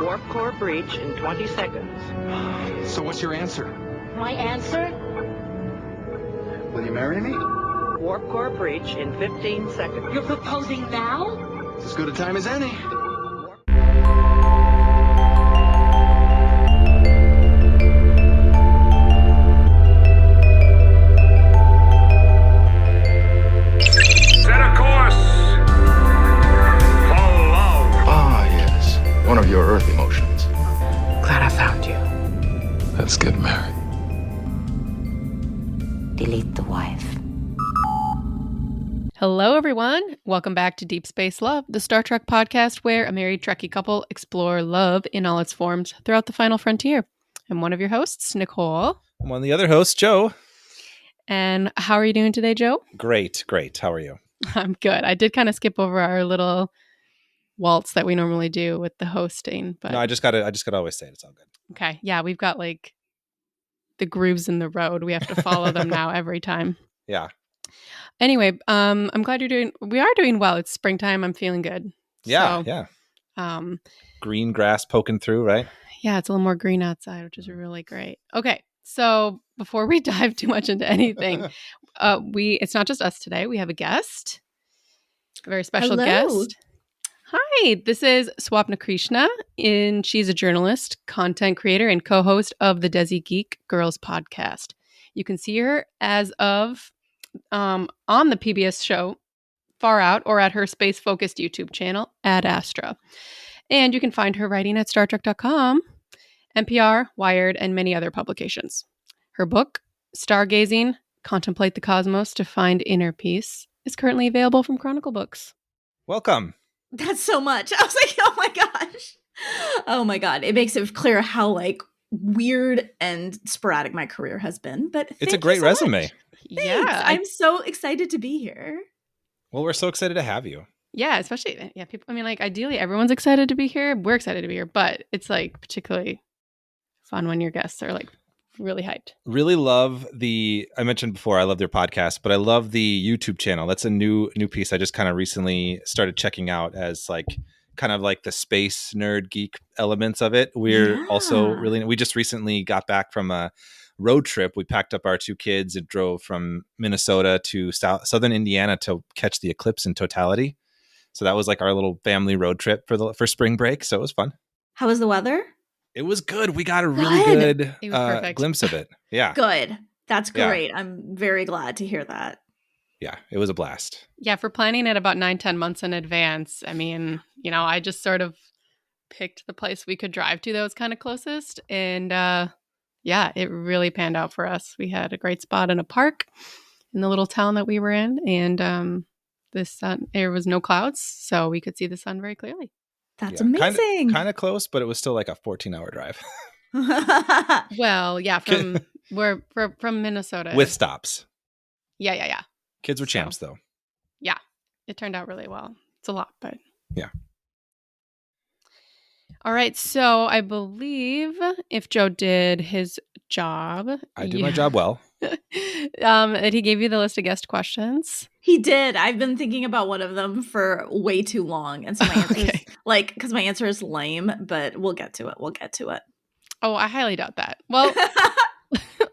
Warp core breach in 20 seconds. So what's your answer? My answer? Will you marry me? Warp core breach in 15 seconds. You're proposing now? It's as good a time as any. Set a course for love. Ah, yes. One of your earth emotions. Glad I found you. Let's get married. Delete the wife. Hello, everyone. Welcome back to Deep Space Love, the Star Trek podcast where a married Trekkie couple explore love in all its forms throughout the final frontier. I'm one of your hosts, Nicole. I'm one of the other hosts, Joe. And how are you doing today, Joe? Great. How are you? I'm good. I did kind of skip over our little waltz that we normally do with the hosting, but No, I just gotta always say it. It's all good. okay. Yeah, we've got like the grooves in the road. We have to follow them now every time. Yeah. Anyway, I'm glad we are doing well. It's springtime. I'm feeling good. Yeah. So, Yeah. Um, Green grass poking through, right? yeah, it's a little more green outside, which is really great. Okay. So before we dive too much into anything, it's not just us today. We have a guest, a very special guest. Hi, this is Swapna Krishna, and she's a journalist, content creator, and co-host of the Desi Geek Girls podcast. You can see her as of on the PBS show Far Out or at her space-focused YouTube channel, Ad Astra. And you can find her writing at StarTrek.com, NPR, Wired, and many other publications. Her book, Stargazing, Contemplate the Cosmos to Find Inner Peace, is currently available from Chronicle Books. Welcome. That's so much. I was like, oh my gosh. Oh my God. It makes it clear how like weird and sporadic my career has been. But It's a great resume. Thanks. Yeah, I'm so excited to be here. Well, we're so excited to have you. Yeah, especially, people, I mean, like, ideally, everyone's excited to be here. We're excited to be here, but it's, like, particularly fun when your guests are, like, really hyped. Really love I mentioned before, I love their podcast, but I love the YouTube channel. That's a new piece I just kind of recently started checking out as, like, kind of like the space nerd geek elements of it. We're also we just recently got back from a road trip. We packed up our two kids and drove from Minnesota to southern Indiana to catch the eclipse in totality. So that was like our little family road trip for spring break. So it was fun. How was the weather? It was good. We got a really good glimpse of it. Yeah. Good. That's Yeah. great. I'm very glad to hear that. Yeah, it was a blast. Yeah, for planning it about 9-10 months in advance, I mean, I just sort of picked the place we could drive to that was kind of closest. And yeah, it really panned out for us. We had a great spot in a park in the little town that we were in. And there was no clouds, so we could see the sun very clearly. That's Yeah. amazing. Kind of close, but it was still like a 14-hour drive. Well, yeah, from Minnesota. With stops. Yeah. Kids were champs, though. Yeah, it turned out really well. It's a lot, but yeah. All right, so I believe if Joe did his job, I did my job well. that he gave you the list of guest questions. He did. I've been thinking about one of them for way too long. And so my answer is because my answer is lame, but we'll get to it. Oh, I highly doubt that. Well,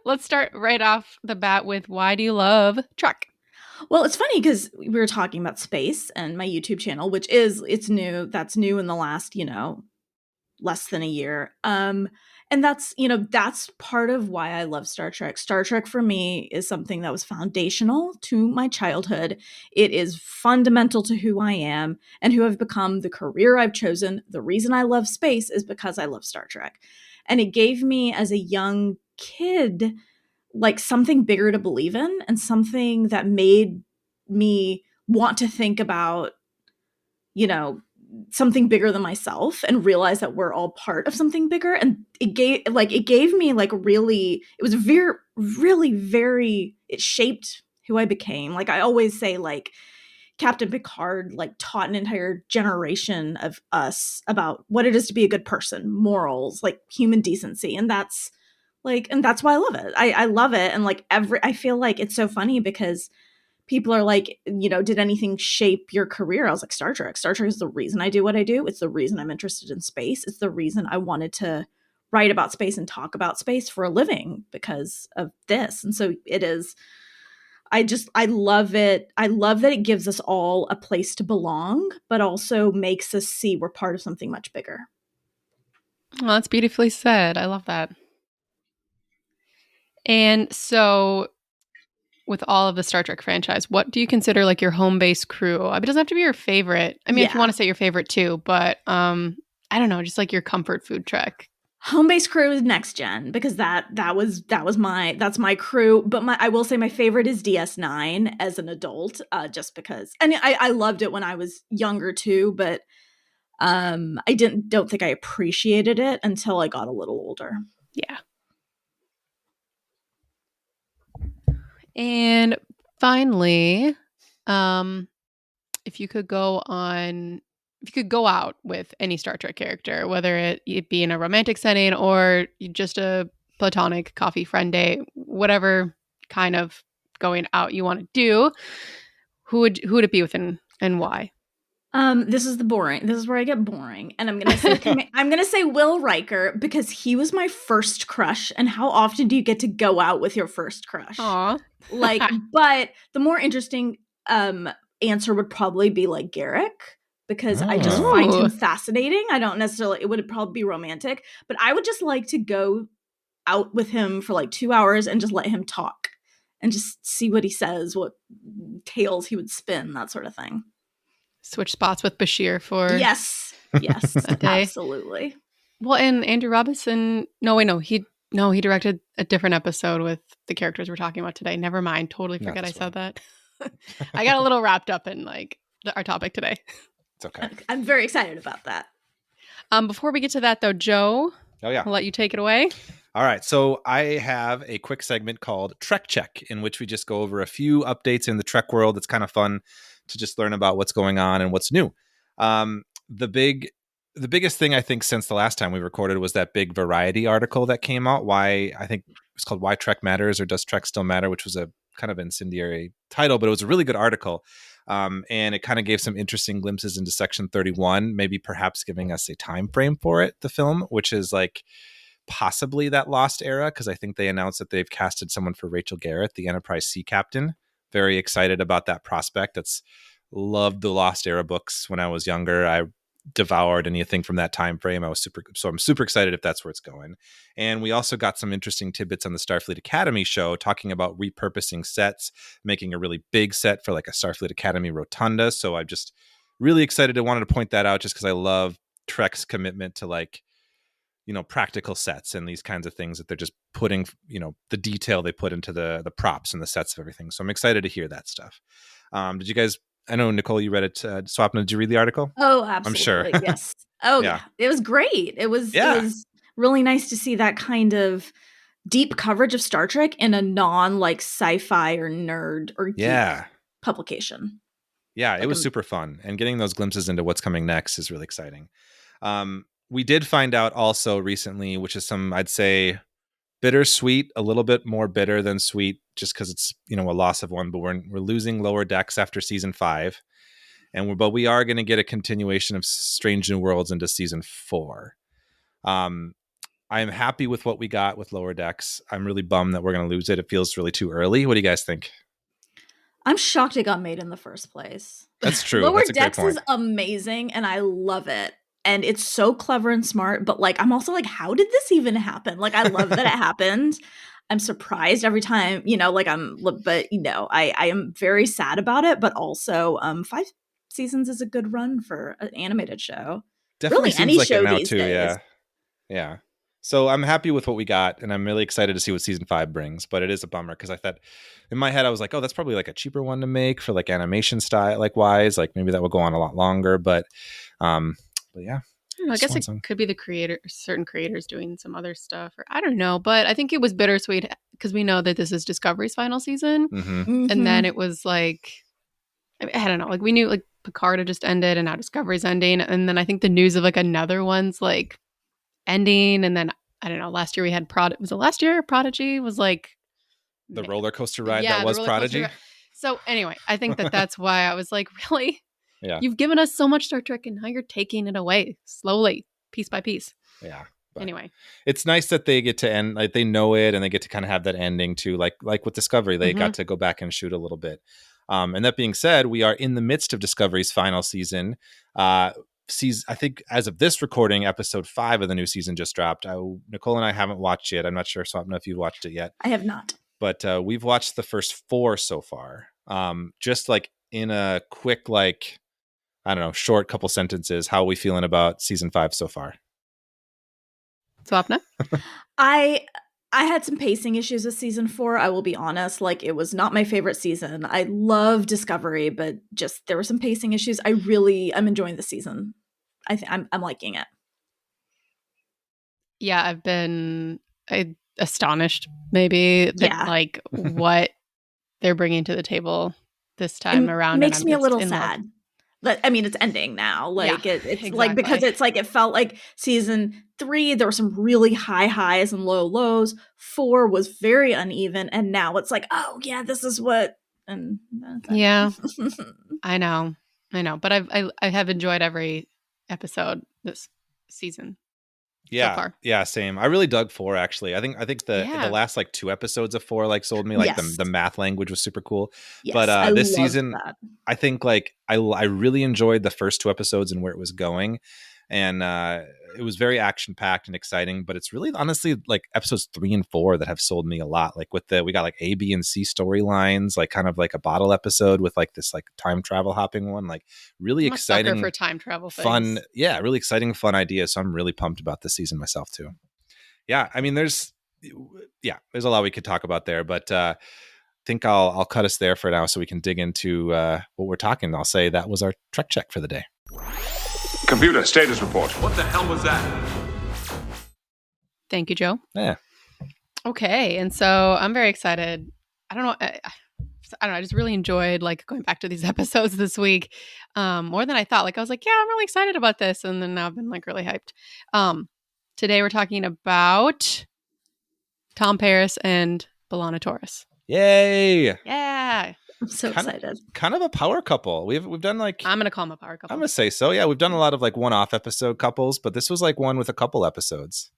let's start right off the bat with why do you love Trek? Well, it's funny because we were talking about space and my YouTube channel, which it's new. That's new in the last, less than a year. And that's part of why I love Star Trek. Star Trek for me is something that was foundational to my childhood. It is fundamental to who I am and who I've become, the career I've chosen. The reason I love space is because I love Star Trek. And it gave me as a young kid, like something bigger to believe in and something that made me want to think about, something bigger than myself and realize that we're all part of something bigger. And it gave me like really, it was very, really very, it shaped who I became. Like I always say, like Captain Picard, like taught an entire generation of us about what it is to be a good person, morals, like human decency. And that's why I love it. I love it. And like I feel like it's so funny because people are like, did anything shape your career? I was like, Star Trek. Star Trek is the reason I do what I do. It's the reason I'm interested in space. It's the reason I wanted to write about space and talk about space for a living because of this. And so it is, I love it. I love that it gives us all a place to belong, but also makes us see we're part of something much bigger. Well, that's beautifully said. I love that. And so with all of the Star Trek franchise, what do you consider like your home base crew? It doesn't have to be your favorite. I mean, if you want to say your favorite too, but I don't know, just like your comfort food Trek. Home base crew is Next Gen because that's my crew. But I will say my favorite is DS9 as an adult, just because, and I loved it when I was younger too, but I don't think I appreciated it until I got a little older. Yeah. And finally, if you could go out with any Star Trek character, whether it be in a romantic setting or just a platonic coffee friend day, whatever kind of going out you want to do, who would it be with and why? This is where I get boring. And I'm gonna say Will Riker because he was my first crush. And how often do you get to go out with your first crush? Aw. But the more interesting answer would probably be like Garrick, because I just find him fascinating. I don't necessarily, it would probably be romantic, but I would just like to go out with him for like 2 hours and just let him talk and just see what he says, what tales he would spin, that sort of thing. Switch spots with Bashir for yes, absolutely. Well, and Andrew Robinson, he directed a different episode with the characters we're talking about today. Never mind, totally forget I said that. I got a little wrapped up in like our topic today. It's okay. I'm very excited about that. Before we get to that though, Joe, I'll let you take it away. All right. So I have a quick segment called Trek Check, in which we just go over a few updates in the Trek world. It's kind of fun to just learn about what's going on and what's new. The biggest thing I think since the last time we recorded was that big Variety article that came out. I think it's called Why Trek Matters, or Does Trek Still Matter, which was a kind of incendiary title, but it was a really good article. And it kind of gave some interesting glimpses into Section 31, maybe perhaps giving us a time frame for it, the film, which is like possibly that lost era, because I think they announced that they've casted someone for Rachel Garrett, the Enterprise sea captain. Very excited about that prospect. Loved the Lost Era books when I was younger. I devoured anything from that time frame. I'm super excited if that's where it's going. And we also got some interesting tidbits on the Starfleet Academy show talking about repurposing sets, making a really big set for like a Starfleet Academy rotunda. So I'm just really excited. I wanted to point that out just because I love Trek's commitment to like, practical sets and these kinds of things that they're just putting, the detail they put into the props and the sets of everything. So I'm excited to hear that stuff. Did you guys, I know, Nicole, you read it. Swapna, did you read the article? Oh, absolutely. I'm sure. Yes. Oh, yeah. It was great. It was really nice to see that kind of deep coverage of Star Trek in a non like sci-fi or nerd or geek publication. Yeah, it was super fun. And getting those glimpses into what's coming next is really exciting. We did find out also recently, which is some, I'd say, bittersweet, a little bit more bitter than sweet, just because it's, a loss of one, but we're losing Lower Decks after season 5. But we are going to get a continuation of Strange New Worlds into season 4. I am happy with what we got with Lower Decks. I'm really bummed that we're going to lose it. It feels really too early. What do you guys think? I'm shocked it got made in the first place. That's true. Lower Decks is amazing and I love it. And it's so clever and smart, but like, I'm also like, how did this even happen? Like, I love that it happened. I'm surprised every time, I am very sad about it, but also 5 seasons is a good run for an animated show. Definitely really, seems any like show it now these too. days. Yeah. So I'm happy with what we got, and I'm really excited to see what season 5 brings. But it is a bummer because I thought in my head I was like, oh, that's probably like a cheaper one to make for like animation style, like wise, like maybe that will go on a lot longer. But yeah. I guess it could be certain creators doing some other stuff, or I don't know. But I think it was bittersweet because we know that this is Discovery's final season, and then it was like, I don't know, like we knew like Picard had just ended, and now Discovery's ending, and then I think the news of like another one's like ending, and then I don't know. Last year we had was it last year? Prodigy was like the roller coaster ride that was Prodigy. So anyway, I think that's why I was like, really? Yeah. You've given us so much Star Trek and now you're taking it away slowly, piece by piece. Yeah. But Anyway, it's nice that they get to end, like they know it and they get to kind of have that ending too. Like with Discovery, they got to go back and shoot a little bit. And that being said, we are in the midst of Discovery's final season. I think as of this recording, episode 5 of the new season just dropped. Nicole and I haven't watched yet. I'm not sure, Swapna, if you've watched it yet. I have not. But we've watched the first 4 so far. Just like in a quick, like, I don't know, short couple sentences, how are we feeling about season 5 so far? Swapna? I had some pacing issues with season 4. I will be honest. Like, it was not my favorite season. I love Discovery, but just there were some pacing issues. I'm enjoying the season. I'm liking it. Yeah, I've been astonished maybe that like what they're bringing to the table this time around. Makes me a little sad. I mean, it's ending now. Like it's exactly. like, because it's like, it felt like season 3, there were some really high highs and low lows. 4 was very uneven. And now it's like, oh yeah, this is what, and yeah, I know. But I have enjoyed every episode this season. Yeah. So far. Yeah, same. I really dug 4 actually. I think the last like 2 episodes of 4 like sold me. Like the math language was super cool. Yes, but this season, I think like I really enjoyed the first 2 episodes and where it was going. And it was very action packed and exciting, but it's really honestly like episodes 3 and 4 that have sold me a lot. Like we got like A, B, and C storylines, like kind of like a bottle episode with like this like time travel hopping one, like really exciting for time travel fun. things. Yeah. Really exciting, fun ideas. So I'm really pumped about this season myself too. Yeah. I mean, there's a lot we could talk about there, but I think I'll cut us there for now so we can dig into what we're talking. I'll say that was our Trek check for the day. Computer, status report. What the hell was that? Thank you, Joe. Yeah. Okay, and so I'm very excited. I don't know. I just really enjoyed like going back to these episodes this week, more than I thought. Like I was like, yeah, I'm really excited about this, and then now I've been like really hyped. Today we're talking about Tom Paris and ELANNA TORRES. Yay! Yeah. I'm so excited. Kind of a power couple. We've done like, I'm gonna call them a power couple. I'm gonna say so. Yeah, we've done a lot of like one-off episode couples, but this was like one with a couple episodes.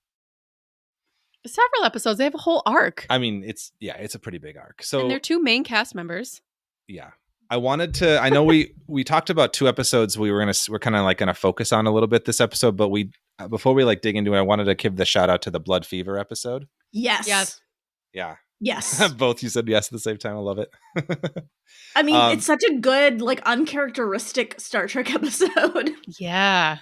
Several episodes. They have a whole arc. I mean, it's a pretty big arc. So and they're 2 main cast members. Yeah, I know we talked about 2 episodes we're kind of like gonna focus on a little bit this episode, but before we like dig into it, I wanted to give the shout out to the Blood Fever episode. Yes. Yeah. Yes. Both you said yes at the same time. I love it. I mean, it's such a good, like, uncharacteristic Star Trek episode. Yeah.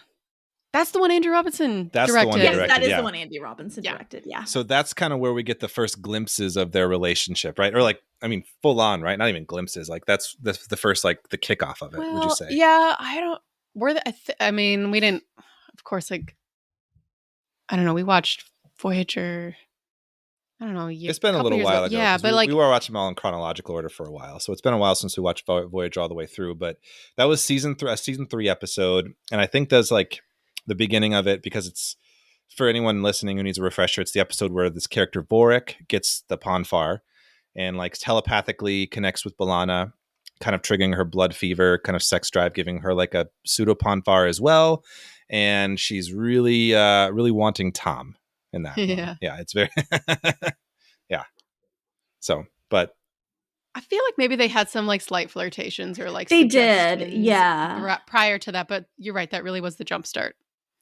That's the one Andy Robinson directed. The one yes, directed, that is the one Andy Robinson directed. Yeah. So that's kind of where we get the first glimpses of their relationship, right? Or like, I mean, full on, right? Not even glimpses. Like that's the first, like the kickoff of it. Would you say? Yeah. I mean, we didn't. Of course, like, I don't know. We watched Voyager. I don't know. It's been a little while ago. Yeah, but we were watching them all in chronological order for a while, so it's been a while since we watched Voyager all the way through. But that was season 3 episode, and I think that's like the beginning of it, because it's, for anyone listening who needs a refresher, it's the episode where this character Vorik gets the Ponfar and like telepathically connects with ELANNA, kind of triggering her blood fever, kind of sex drive, giving her like a pseudo Ponfar as well, and she's really really wanting Tom in that. Yeah, it's very yeah. So, but I feel like maybe they had some like slight flirtations or like they did, yeah, prior to that. But you're right, that really was the jump start.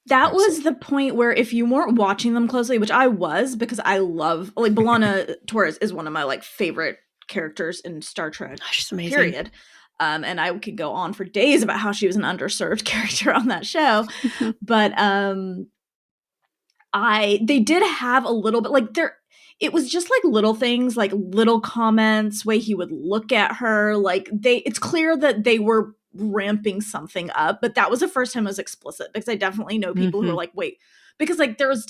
That was the point where, if you weren't watching them closely, which I was, because I love, like, ELANNA TORRES is one of my like favorite characters in Star Trek. She's amazing. Period. And I could go on for days about how she was an underserved character on that show, but they did have a little bit, like, it was just like little things, like little comments, way he would look at her, like it's clear that they were ramping something up, but that was the first time it was explicit, because I definitely know people who are like, wait, because like there was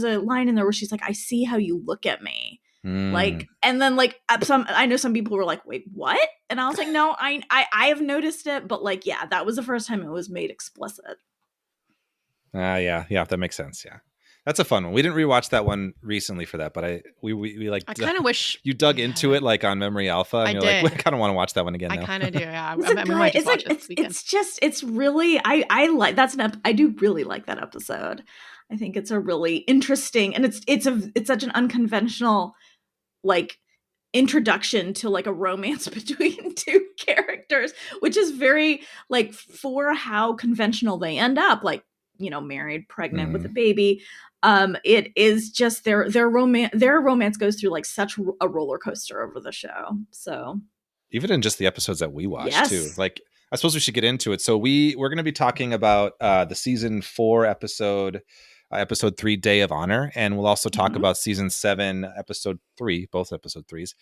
a line in there where she's like, I see how you look at me. Like, and then like I know some people were like, wait, what? And I was like, no, I have noticed it, but like, yeah, that was the first time it was made explicit. Yeah, that makes sense. Yeah, That's a fun one. We didn't rewatch that one recently for that, but we like I kind of wish you dug into it like on Memory Alpha, and I you're did. like, I kind of want to watch that one again I now. kind of do. Yeah, It's we might just watch it this weekend. it's just it's really I like that's I do really like that episode. I think it's a really interesting, and it's such an unconventional like introduction to like a romance between two characters, which is very like for how conventional they end up, like, you know, married, pregnant with a baby. It is just their romance goes through like such a roller coaster over the show. So even in just the episodes that we watched Yes. too. Like, I suppose we should get into it. So we're going to be talking about the season 4 episode 3, Day of Honor, and we'll also talk about season 7, episode 3, both episode 3s,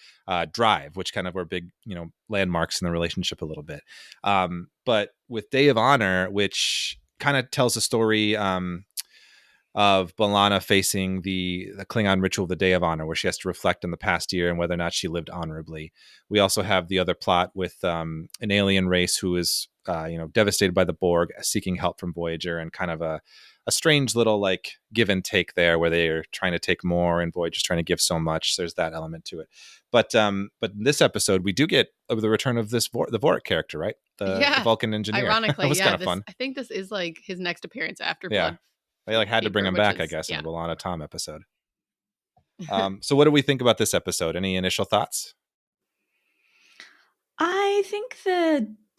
Drive, which kind of were big, you know, landmarks in the relationship a little bit. But with Day of Honor, which kind of tells the story of B'Elanna facing the Klingon ritual of the Day of Honor, where she has to reflect on the past year and whether or not she lived honorably. We also have the other plot with an alien race who is, devastated by the Borg, seeking help from Voyager, and kind of a strange little like give and take there, where they are trying to take more and Voyager's trying to give so much. So there's that element to it. But in this episode, we do get the return of the Vorik character, right? The Vulcan engineer. Ironically, that was kind of fun. I think this is like his next appearance after Yeah. Blood. They like had to bring him Paper, back, which I is- guess, yeah. in the B'Elanna Tom episode. So what do we think about this episode? Any initial thoughts? I think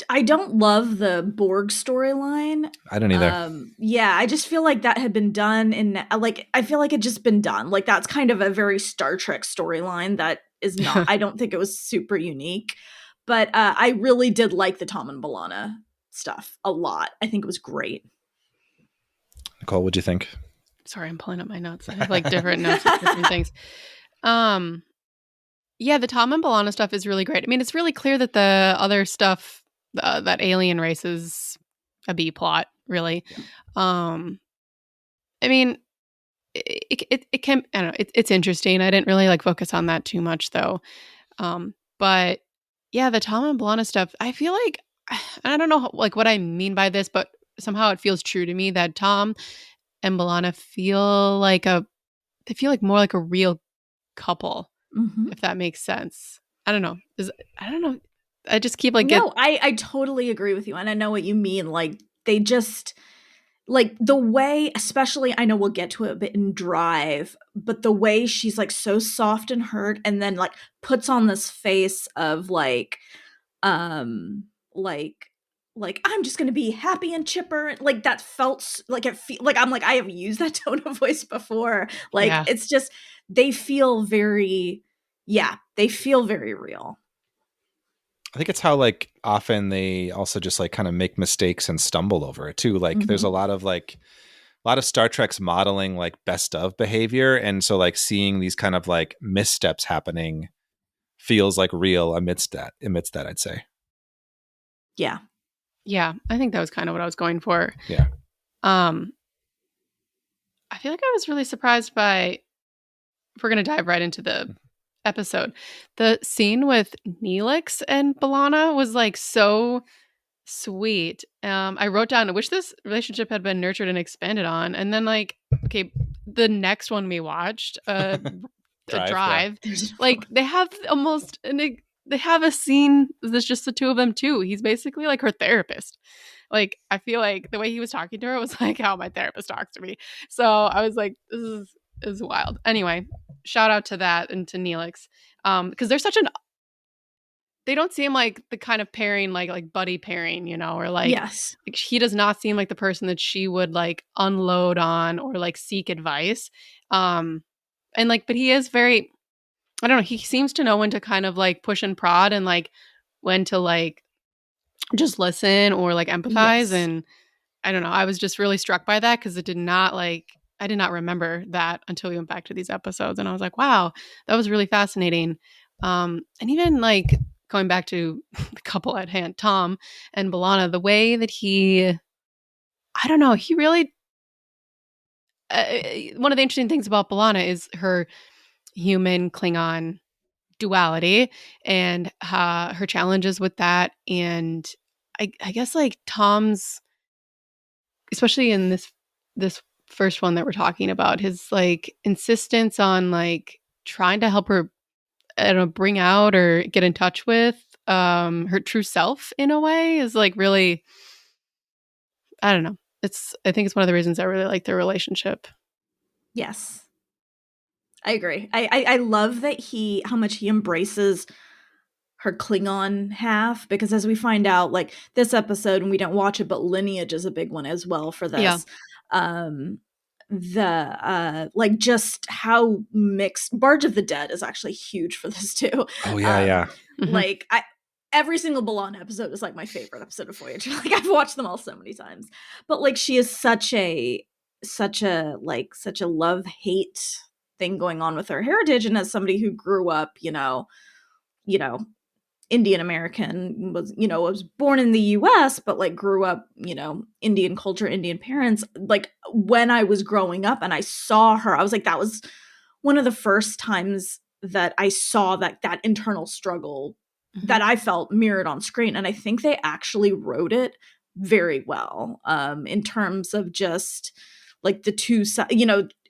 I don't love the Borg storyline. I don't either. Yeah, I just feel like that had been done in like I feel like it just been done. Like that's kind of a very Star Trek storyline that is not I don't think it was super unique. But I really did like the Tom and B'Elanna stuff a lot. I think it was great. Nicole, what'd you think? Sorry, I'm pulling up my notes. I have like different notes of different things. Yeah, the Tom and B'Elanna stuff is really great. I mean, it's really clear that the other stuff, that alien race, is a B plot, really. I mean, it can, I don't know, it's interesting. I didn't really like focus on that too much though. But yeah, the Tom and B'Elanna stuff, I feel like, I don't know like what I mean by this, but somehow it feels true to me that Tom and B'Elanna feel like more like a real couple, if that makes sense. I don't know. I just keep like No, I totally agree with you, and I know what you mean. Like they just like the way, especially I know we'll get to it a bit in Drive, but the way she's like so soft and hurt, and then like puts on this face of like I'm just gonna be happy and chipper. Like that felt like I'm like I have used that tone of voice before. Like Yeah. it's just they feel very real. I think it's how like often they also just like kind of make mistakes and stumble over it too. Like there's a lot of Star Trek's modeling like best of behavior, and so like seeing these kind of like missteps happening feels like real amidst that, I'd say. Yeah. Yeah, I think that was kind of what I was going for. Yeah. I feel like I was really surprised by, if we're going to dive right into the episode, the scene with Neelix and B'Elanna was like so sweet. I wrote down, I wish this relationship had been nurtured and expanded on. And then like, okay, the next one we watched, Drive. Like they have they have a scene that's just the two of them too. He's basically like her therapist. Like I feel like the way he was talking to her was like how my therapist talks to me. So I was like, this is wild. Anyway, shout out to that and to Neelix. Because they're they don't seem like the kind of pairing like buddy pairing, you know, or like, yes. like he does not seem like the person that she would like unload on or like seek advice. And like, but he is very, I don't know, he seems to know when to kind of like push and prod and like when to like just listen or like empathize. Yes. And I don't know, I was just really struck by that because I did not remember that until we went back to these episodes. And I was like, wow, that was really fascinating. And even like going back to the couple at hand, Tom and B'Elanna, the way that he really, one of the interesting things about B'Elanna is her human Klingon duality and her challenges with that. And I guess like Tom's, especially in this first one that we're talking about. His like insistence on like trying to help her, I don't know, bring out or get in touch with her true self in a way is like really, I don't know. I think it's one of the reasons I really like their relationship. Yes. I agree. I love that how much he embraces her Klingon half, because as we find out, like this episode, and we don't watch it, but lineage is a big one as well for this. Um, like just how mixed Barge of the Dead is actually huge for this too. Oh yeah. Mhm. Like every single B'Elanna episode is like my favorite episode of Voyager. Like I've watched them all so many times. But like she is such a love-hate thing going on with her heritage, and as somebody who grew up, you know, Indian American, was born in the US, but like grew up, Indian culture, Indian parents. Like when I was growing up and I saw her, I was like, that was one of the first times that I saw that internal struggle that I felt mirrored on screen. And I think they actually wrote it very well, in terms of just like the two sides.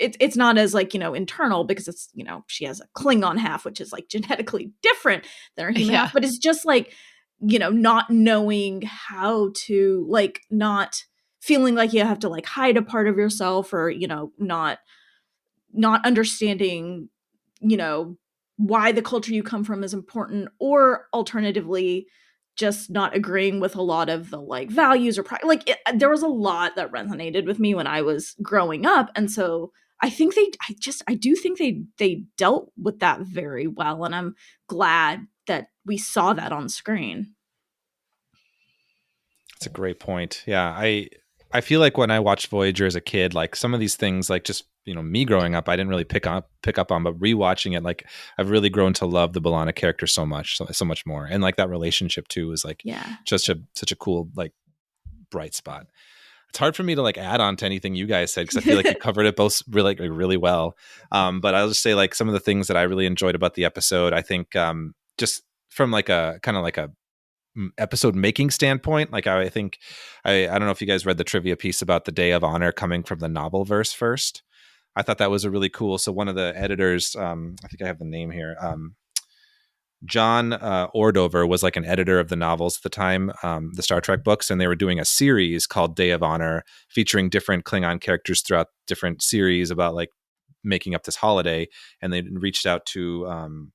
It's not as like, internal, because it's, she has a Klingon half, which is like genetically different than her human half, but it's just like, not knowing how to, like, not feeling like you have to like hide a part of yourself, or, not understanding, why the culture you come from is important, or alternatively just not agreeing with a lot of the like values or there was a lot that resonated with me when I was growing up. And so I think I do think they dealt with that very well, and I'm glad that we saw that on screen. That's a great point. Yeah, I feel like when I watched Voyager as a kid, like some of these things, like just me growing up, I didn't really pick up on, but rewatching it, like I've really grown to love the B'Elanna character so much more, and like that relationship too is like just such a cool like bright spot. It's hard for me to like add on to anything you guys said, because I feel like you covered it both really well. But I'll just say like some of the things that I really enjoyed about the episode. I think just from like a kind of like a episode making standpoint, like I think I don't know if you guys read the trivia piece about the Day of Honor coming from the novel verse first. I thought that was a really cool. So one of the editors, I think I have the name here, John Ordover, was like an editor of the novels at the time, the Star Trek books, and they were doing a series called Day of Honor, featuring different Klingon characters throughout different series about like making up this holiday. And they reached out to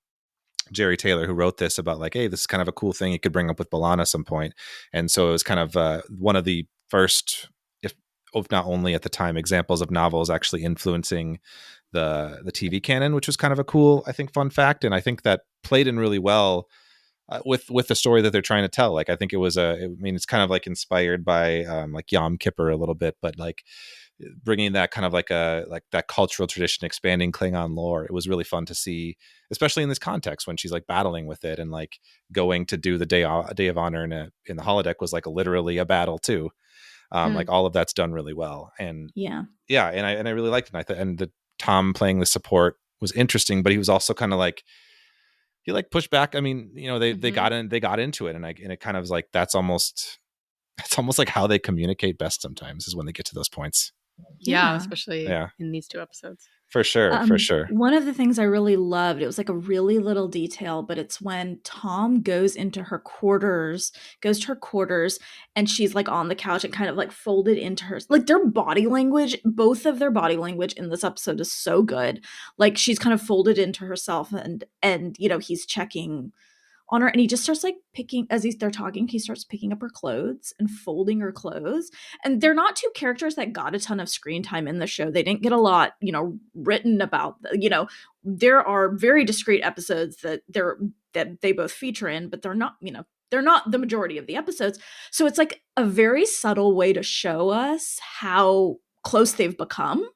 Jerry Taylor, who wrote this, about like, hey, this is kind of a cool thing you could bring up with B'Elanna at some point. And so it was kind of one of the first, if not only at the time, examples of novels actually influencing the TV canon, which was kind of a cool, I think, fun fact. And I think that played in really well with the story that they're trying to tell. Like, I think it's kind of like inspired by like Yom Kippur a little bit, but like bringing that kind of like that cultural tradition, expanding Klingon lore. It was really fun to see, especially in this context when she's like battling with it, and like going to do the Day of Honor in the holodeck was like literally a battle too. Like all of that's done really well, and and I really liked it. And the Tom playing the support was interesting, but he was also kind of like, he like pushed back. I mean, they got into it, and it kind of was like that's almost like how they communicate best sometimes, is when they get to those points. Yeah, especially in these two episodes. For sure. One of the things I really loved, it was like a really little detail, but it's when Tom goes to her quarters, and she's like on the couch and kind of like folded into her, like their body language, both of their body language in this episode is so good. Like she's kind of folded into herself, and he's checking on her, and he just starts like picking, as they're talking, he starts picking up her clothes and folding her clothes. And they're not two characters that got a ton of screen time in the show. They didn't get a lot, written about. There are very discrete episodes that they both feature in, but they're not the majority of the episodes. So it's like a very subtle way to show us how close they've become,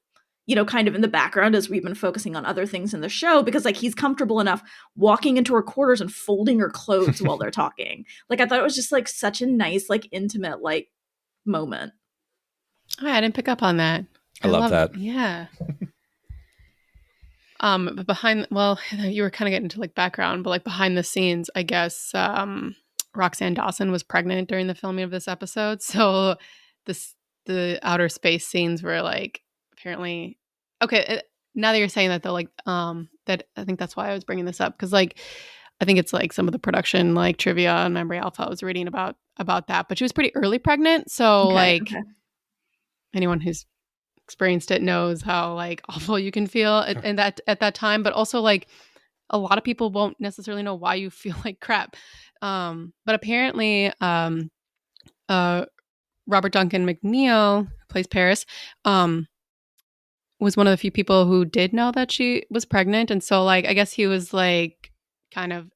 kind of in the background as we've been focusing on other things in the show, because like he's comfortable enough walking into her quarters and folding her clothes while they're talking. Like I thought it was just like such a nice, like intimate, like moment. Oh, I didn't pick up on that. I love that. Yeah. But you were kind of getting to like background, but like behind the scenes, I guess Roxanne Dawson was pregnant during the filming of this episode. So the outer space scenes were like apparently, okay. Now that you're saying that though, like, that I think that's why I was bringing this up because, like, I think it's like some of the production, like trivia on Memory Alpha. I was reading about that, but she was pretty early pregnant, so like anyone who's experienced it knows how like awful you can feel at that time. But also, like, a lot of people won't necessarily know why you feel like crap. But apparently, Robert Duncan McNeil, who plays Paris, was one of the few people who did know that she was pregnant. And so, like, I guess he was, like, kind of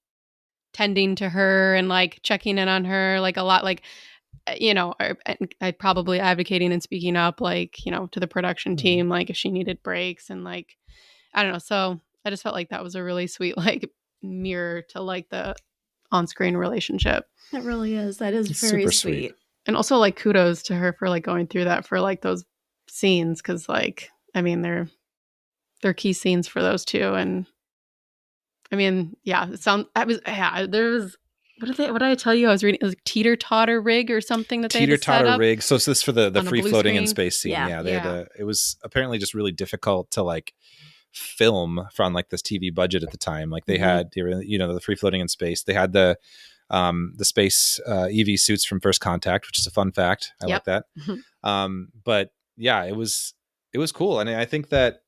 tending to her and, like, checking in on her, like, a lot, like, I probably advocating and speaking up, like, to the production team, like, if she needed breaks and, like, I don't know. So I just felt like that was a really sweet, like, mirror to, like, the on-screen relationship. That really is. That is It's very super sweet. And also, like, kudos to her for, like, going through that for, like, those scenes because, like, I mean, they're key scenes for those two. And I mean, yeah, there was, what did I tell you? I was reading, it was like teeter-totter rig or something that they had to set Teeter-totter up. rig. So this for the on a free blue floating in screen. space scene. Yeah. They had to, it was apparently just really difficult to like film from like this TV budget at the time. Like they had, the free floating in space. They had the space EV suits from First Contact, which is a fun fact. I like that. But yeah, it was cool. And I think that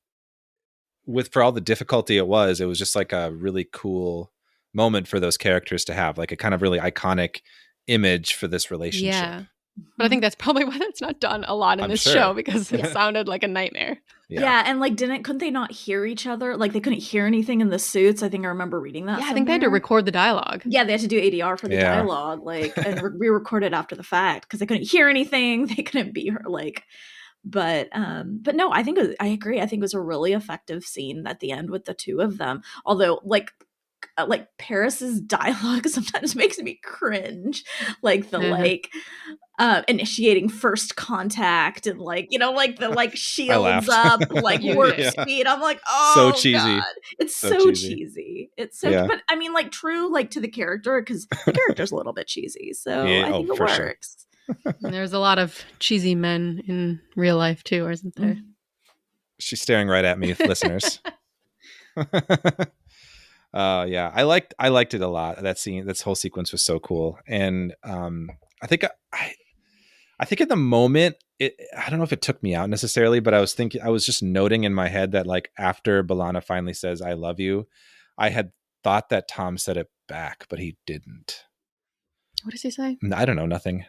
for all the difficulty it was just like a really cool moment for those characters to have, like a kind of really iconic image for this relationship. Yeah. But I think that's probably why that's not done a lot in this show because it sounded like a nightmare. Yeah, and like couldn't they not hear each other? Like they couldn't hear anything in the suits. I think I remember reading that. Yeah, I think they had to record the dialogue. Yeah, they had to do ADR for the dialogue, like, and re-record it after the fact because they couldn't hear anything. They couldn't be her, like. But no, I think I agree. I think it was a really effective scene at the end with the two of them. Although, like Paris's dialogue sometimes makes me cringe, like the initiating first contact and like the like shields up like warp speed. I'm like, oh, so cheesy. God. It's so cheesy. It's so, but I mean, like true, like to the character because the character's a little bit cheesy. So I think it works. Sure. And there's a lot of cheesy men in real life too, isn't there? She's staring right at me, listeners. Yeah, I liked it a lot. That scene, this whole sequence was so cool. And I think in the moment, I don't know if it took me out necessarily, but I was just noting in my head that like after B'Elanna finally says "I love you," I had thought that Tom said it back, but he didn't. What does he say? I don't know, nothing.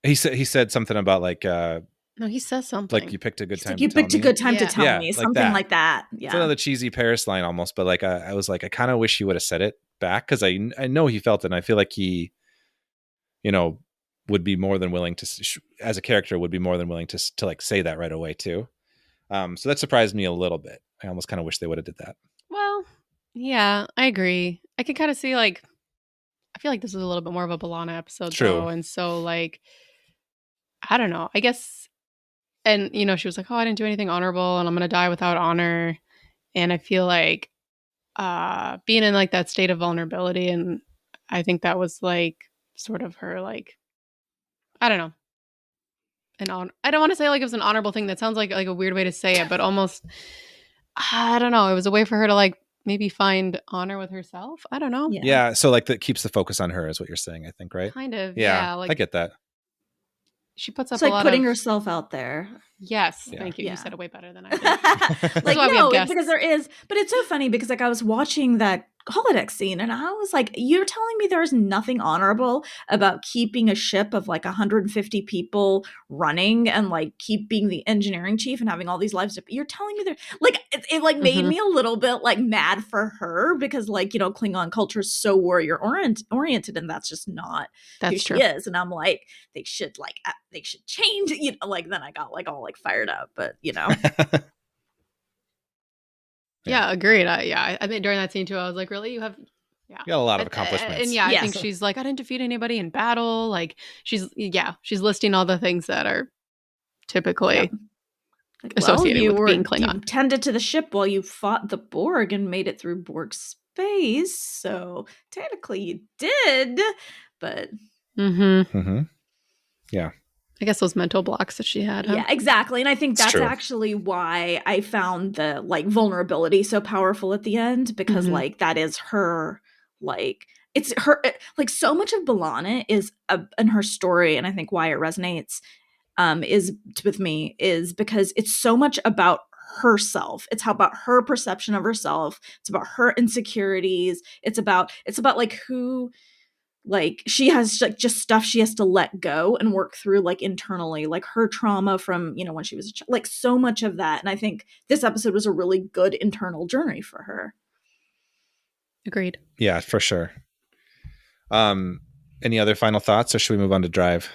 He said something about like no, he says something like you picked a good time. You picked a good time to tell me, like something like that. Yeah, it's another cheesy Paris line almost, but like I was like, I kind of wish he would have said it back because I know he felt it, and I feel like he, would be more than willing to, as a character, would be more than willing to like say that right away too. So that surprised me a little bit. I almost kind of wish they would have did that. Well, yeah, I agree. I can kind of see like, I feel like this is a little bit more of a B'Elanna episode though, and so like, I don't know. I guess, and she was like, "Oh, I didn't do anything honorable, and I'm gonna die without honor." And I feel like being in like that state of vulnerability, and I think that was like sort of her like, I don't know, I don't want to say like it was an honorable thing. That sounds like a weird way to say it, but almost, I don't know. It was a way for her to like maybe find honor with herself. I don't know. Yeah. So like that keeps the focus on her is what you're saying, I think, right? Kind of. Yeah. Like, I get that. She puts up it's like a lot putting of herself out there. Yes, thank you. You said it way better than I did. Like no, because there is, but it's so funny because like I was watching that holodeck scene and I was like, you're telling me there's nothing honorable about keeping a ship of like 150 people running and like keep being the engineering chief and having all these lives. You're telling me there, like it like made me a little bit like mad for her because like Klingon culture is so warrior oriented and that's just not who she is. And I'm like, they should change, like then I got like all like fired up, but Yeah, agreed. I think during that scene too, I was like, really? You have you got a lot of accomplishments. And I think she's like, I didn't defeat anybody in battle. Like she's listing all the things that are typically associated with being Klingon. You tended to the ship while you fought the Borg and made it through Borg space. So technically you did, but yeah. I guess those mental blocks that she had. Huh? Yeah, exactly. And I think It's that's true. actually why I found the like vulnerability so powerful at the end, because Mhm. like that is her, like it's her, like so much of B'Elanna is in her story, and I think why it resonates is with me is because it's so much about herself. It's how about her perception of herself. It's about her insecurities. It's about like who, like she has like just stuff she has to let go and work through like internally, like her trauma from, you know, when she was a child, like so much of that. And I think this episode was a really good internal journey for her. Agreed. Yeah, for sure. Any other final thoughts, or should we move on to Drive?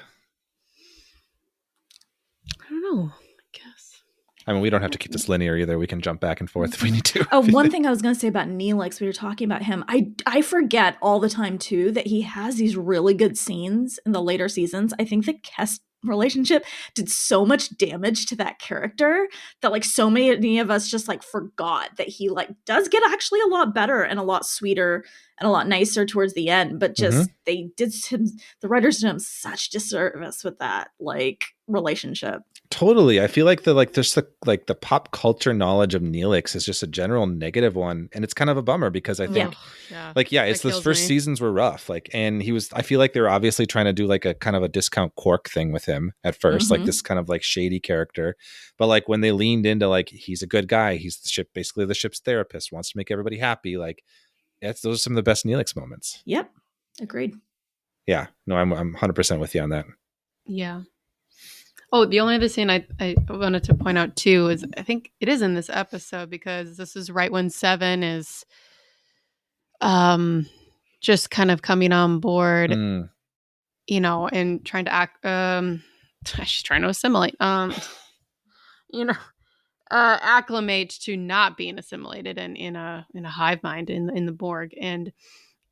I don't know. I guess. I mean, we don't have to keep this linear either. We can jump back and forth if we need to. Oh, one thing I was going to say about Neelix, we were talking about him. I forget all the time too that he has these really good scenes in the later seasons. I think the Kest relationship did so much damage to that character that like so many of us just like forgot that he like does get actually a lot better and a lot sweeter and a lot nicer towards the end. But just they did him, the writers did him such disservice with that like relationship. Totally. I feel like the pop culture knowledge of Neelix is just a general negative one. And it's kind of a bummer because I think it's those first seasons were rough. Like, and I feel like they were obviously trying to do like a kind of a discount Quark thing with him at first, like this kind of like shady character. But like when they leaned into like, he's a good guy, he's basically the ship's therapist, wants to make everybody happy. Like those are some of the best Neelix moments. Yep. Agreed. Yeah. No, I'm 100% with you on that. Yeah. Oh, the only other scene I wanted to point out too is I think it is in this episode because this is right when Seven is just kind of coming on board, you know, and trying to act she's trying to assimilate, you know, acclimate to not being assimilated and in a hive mind in the Borg. And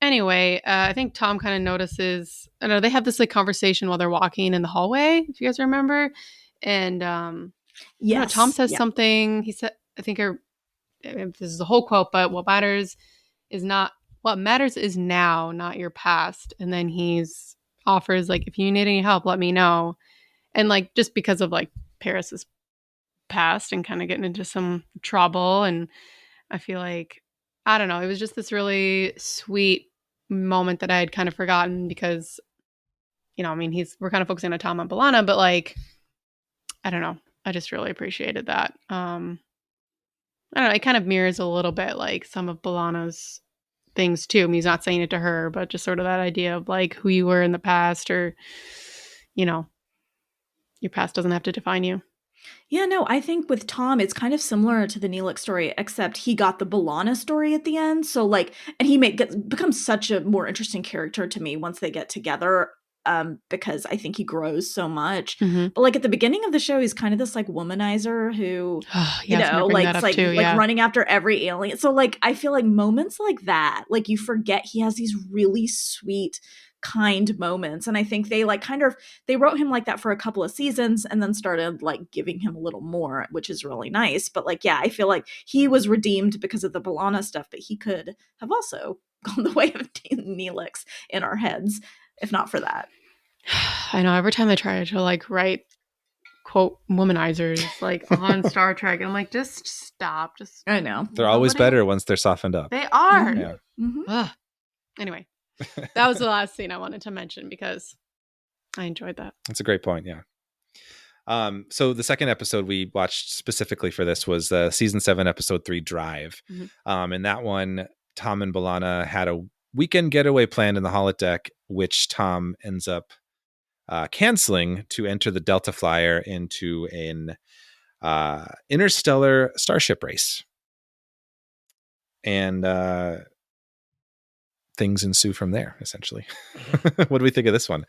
anyway, I think Tom kind of notices, I know they have this like conversation while they're walking in the hallway, if you guys remember. And Tom says something. He said, I think this is the whole quote, but what matters is now, not your past. And then he's offers like, if you need any help, let me know. And like, just because of like Paris's past and kind of getting into some trouble. And I feel like, I don't know, it was just this really sweet moment that I had kind of forgotten because, you know, I mean, we're kind of focusing on Tom and B'Elanna, but like, I don't know. I just really appreciated that. I don't know. It kind of mirrors a little bit like some of B'Elanna's things too. I mean, he's not saying it to her, but just sort of that idea of like who you were in the past, or, you know, your past doesn't have to define you. Yeah, no, I think with Tom, it's kind of similar to the Neelix story, except he got the B'Elanna story at the end. So like, and he becomes such a more interesting character to me once they get together. Because I think he grows so much. But like at the beginning of the show, he's kind of this like womanizer who, you know, like it's like running after every alien. So like I feel like moments like that, like you forget he has these really sweet, kind moments. And I think they like they wrote him like that for a couple of seasons and then started like giving him a little more, which is really nice. But like, yeah, I feel like he was redeemed because of the B'Elanna stuff, but he could have also gone the way of Neelix in our heads if not for that. I know every time I try to like write quote womanizers like on Star Trek, I'm like, just stop. I know. They're always better once they're softened up. They are. Yeah. Anyway, that was the last scene I wanted to mention because I enjoyed that. That's a great point. Yeah. So the second episode we watched specifically for this was season 7, episode 3, Drive. And that one, Tom and B'Elanna had a weekend getaway planned in the holodeck, which Tom ends up canceling to enter the Delta Flyer into an interstellar starship race. And things ensue from there, essentially. What do we think of this one?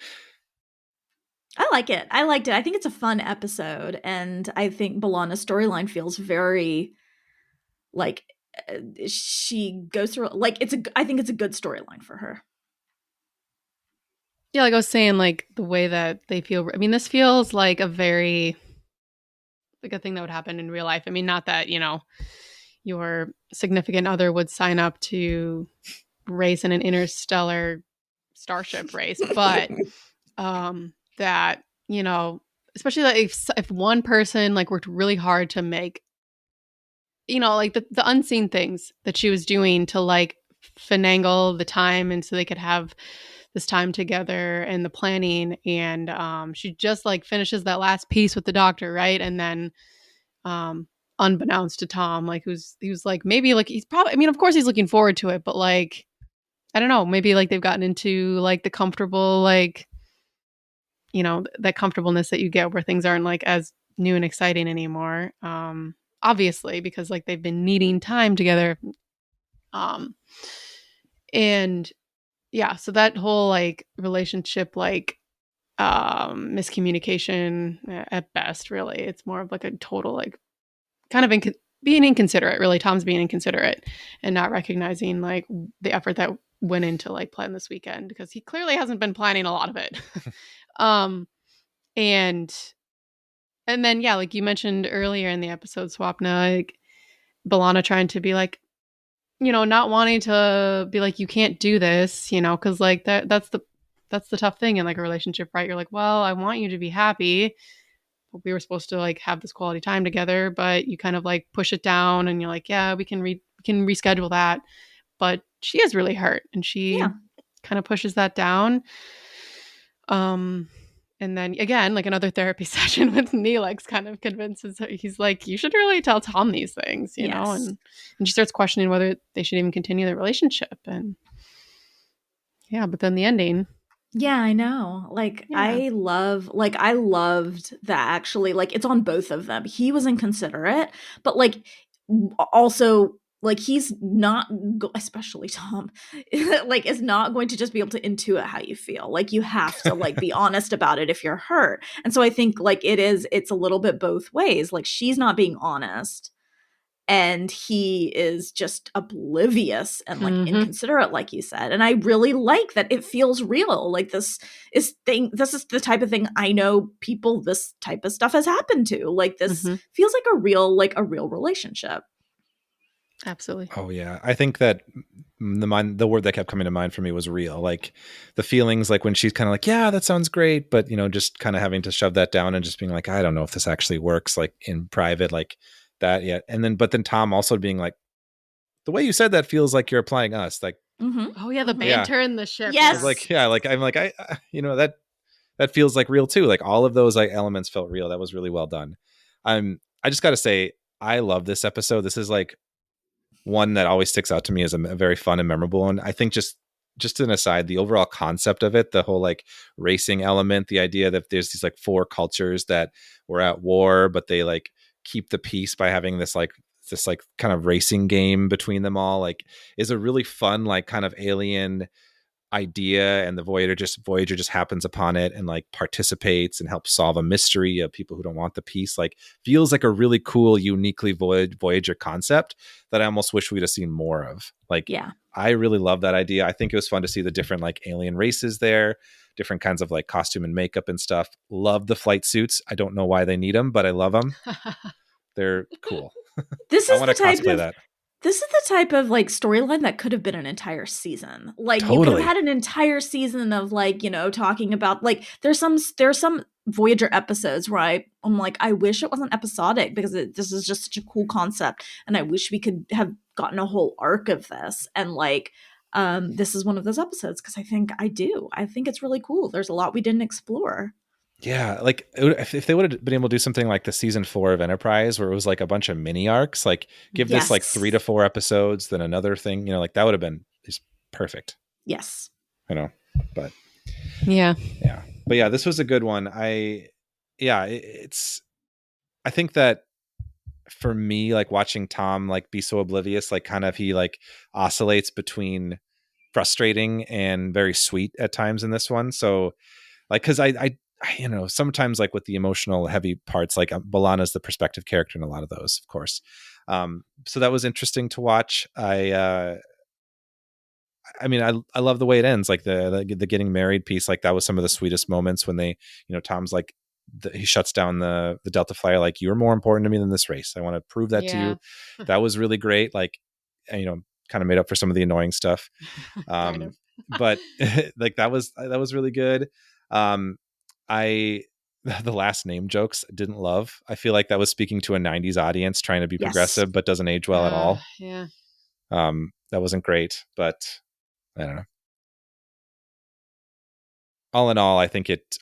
I like it. I liked it. I think it's a fun episode. And I think B'Elanna's storyline feels very like she goes through like I think it's a good storyline for her. Yeah, like I was saying, like the way that they feel. I mean, this feels like a very like a thing that would happen in real life. I mean, not that, you know, your significant other would sign up to race in an interstellar starship race, but that, you know, especially like if one person like worked really hard to make, like the unseen things that she was doing to like finagle the time and so they could have this time together and the planning, and she just like finishes that last piece with the doctor, right? And then unbeknownst to Tom, like he was like, maybe like he's probably, I mean, of course he's looking forward to it, but like I don't know, maybe like they've gotten into like the comfortable, like, that comfortableness that you get where things aren't like as new and exciting anymore. Obviously, because like they've been needing time together. And yeah, so that whole like relationship, like miscommunication at best, really. It's more of like a total like kind of being inconsiderate, really. Tom's being inconsiderate and not recognizing like the effort that went into like plan this weekend, because he clearly hasn't been planning a lot of it. And then yeah, like you mentioned earlier in the episode, Swapna, like B'Elanna trying to be like, not wanting to be like, you can't do this, because like that's the tough thing in like a relationship, right? You're like, well, I want you to be happy. We were supposed to like have this quality time together, but you kind of like push it down and you're like, yeah, we can reschedule that. But she is really hurt and she kind of pushes that down. And then again, like another therapy session with Neelix kind of convinces her, he's like, you should really tell Tom these things, know? And she starts questioning whether they should even continue the relationship. And yeah, but then the ending. Yeah, I know. Like, Yeah. I loved that actually. Like, it's on both of them. He was inconsiderate, but like, also, like, he's not, especially Tom, like, is not going to just be able to intuit how you feel. Like, you have to, like, be honest about it if you're hurt. And so I think, like, it's a little bit both ways. Like, she's not being honest, and he is just oblivious and like inconsiderate, like you said. And I really like that it feels real. Like this is the type of thing I know people this type of stuff has happened to. Like this feels like a real relationship. Absolutely. Oh yeah, I think that the word that kept coming to mind for me was real. Like the feelings, like when she's kind of like, yeah, that sounds great, but just kind of having to shove that down and just being like, I don't know if this actually works, like in private, like that yet. And then Tom also being like, the way you said that feels like you're applying us, like, oh yeah, the banter in the ship. Yes. Like, yeah, like I'm like, that feels like real too. Like all of those like elements felt real. That was really well done. I just got to say, I love this episode. This is like one that always sticks out to me as a very fun and memorable one. I think just an aside, the overall concept of it, the whole like racing element, the idea that there's these like four cultures that were at war, but they like keep the peace by having this kind of racing game between them all, like is a really fun, like kind of alien idea. And the Voyager just happens upon it and like participates and helps solve a mystery of people who don't want the peace. Like feels like a really cool, uniquely Voyager concept that I almost wish we'd have seen more of. Like, yeah, I really love that idea. I think it was fun to see the different like alien races there, different kinds of like costume and makeup and stuff. Love the flight suits. I don't know why they need them, but I love them. They're cool. This I is want to cosplay that. This is the type of like storyline that could have been an entire season. Like you could Totally. have had an entire season of like, talking about like there's some Voyager episodes where I'm like, I wish it wasn't episodic because this is just such a cool concept. And I wish we could have gotten a whole arc of this. And like, this is one of those episodes because I think it's really cool. There's a lot we didn't explore. Yeah, like if they would have been able to do something like the season 4 of Enterprise, where it was like a bunch of mini arcs, like give this like 3 to 4 episodes, then another thing, like that would have been just perfect. Yes. But yeah. But yeah, this was a good one. I think that for me, like watching Tom like be so oblivious, like kind of he like oscillates between frustrating and very sweet at times in this one. So like, cause I sometimes like with the emotional heavy parts, like B'Elanna's the perspective character in a lot of those, of course. So that was interesting to watch. I love the way it ends, like the getting married piece. Like that was some of the sweetest moments when they, Tom's like, he shuts down the Delta Flyer. Like, you're more important to me than this race. I want to prove that to you. That was really great. Like, kind of made up for some of the annoying stuff. But like that was really good. the last name jokes didn't love. I feel like that was speaking to a 90s audience trying to be Yes. progressive, but doesn't age well at all. Yeah. That wasn't great, but I don't know. All in all, I think it